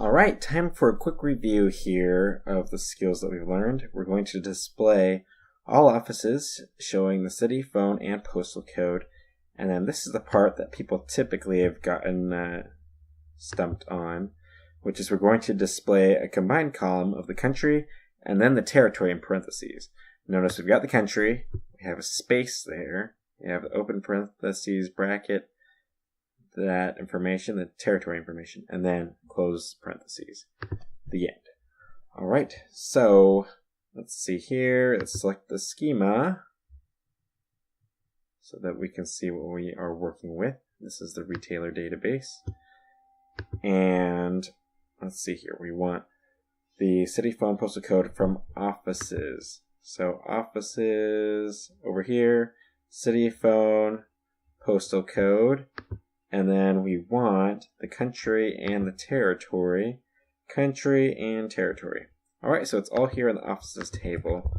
Alright, time for a quick review here of the skills that we've learned. We're going to display all offices showing the city, phone, and postal code. And then this is the part that people typically have gotten stumped on, which is we're going to display a combined column of the country and then the territory in parentheses. Notice we've got the country, we have a space there, we have the open parentheses bracket, that information, the territory information, and then close parentheses, the end. All right, so let's see here. Let's select the schema so that we can see what we are working with. This is the retailer database. And let's see here. We want the city, phone, postal code from offices. So offices over here, city, phone, postal code. And then we want the country and the territory. Country and territory. Alright, so it's all here in the offices table.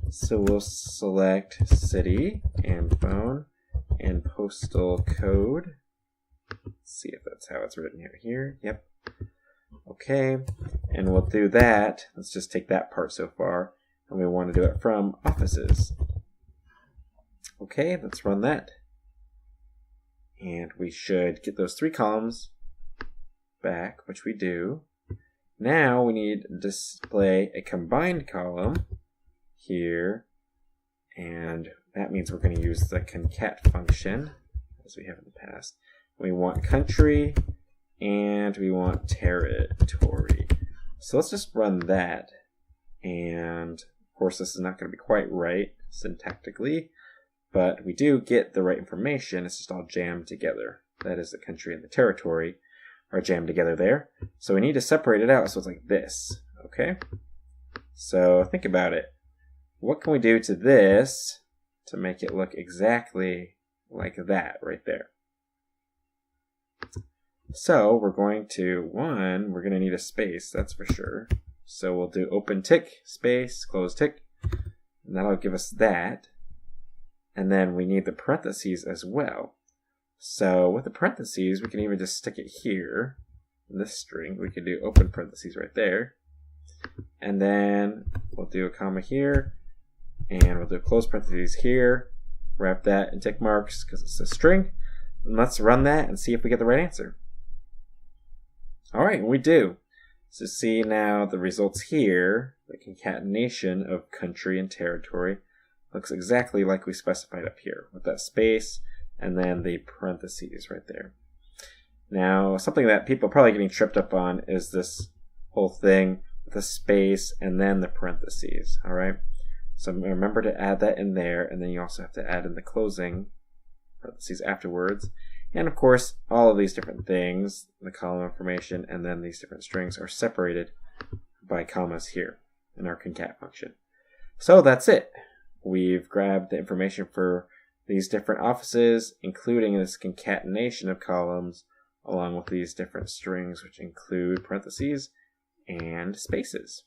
So we'll select city and phone and postal code. Let's see if that's how it's written here. Yep. Okay, and we'll do that. Let's just take that part so far. And we want to do it from offices. Okay, let's run that. And we should get those 3 columns back, which we do. Now we need to display a combined column here. And that means we're going to use the concat function, as we have in the past. We want country, and we want territory. So let's just run that. And of course, this is not going to be quite right syntactically. But we do get the right information. It's just all jammed together. That is, the country and the territory are jammed together there. So we need to separate it out so it's like this. Okay? So think about it. What can we do to this to make it look exactly like that right there? So we're going to, we're going to need a space, that's for sure. So we'll do open tick, space, close tick. And that'll give us that. And then we need the parentheses as well. So with the parentheses, we can even just stick it here in this string. We could do open parentheses right there. And then we'll do a comma here. And we'll do close parentheses here. Wrap that in tick marks because it's a string. And let's run that and see if we get the right answer. All right, we do. So see now the results here, the concatenation of country and territory, looks exactly like we specified up here with that space and then the parentheses right there. Now, something that people are probably getting tripped up on is this whole thing with the space and then the parentheses, all right? So remember to add that in there, and then you also have to add in the closing parentheses afterwards. And of course, all of these different things, the column information and then these different strings, are separated by commas here in our concat function. So that's it. We've grabbed the information for these different offices, including this concatenation of columns, along with these different strings, which include parentheses and spaces.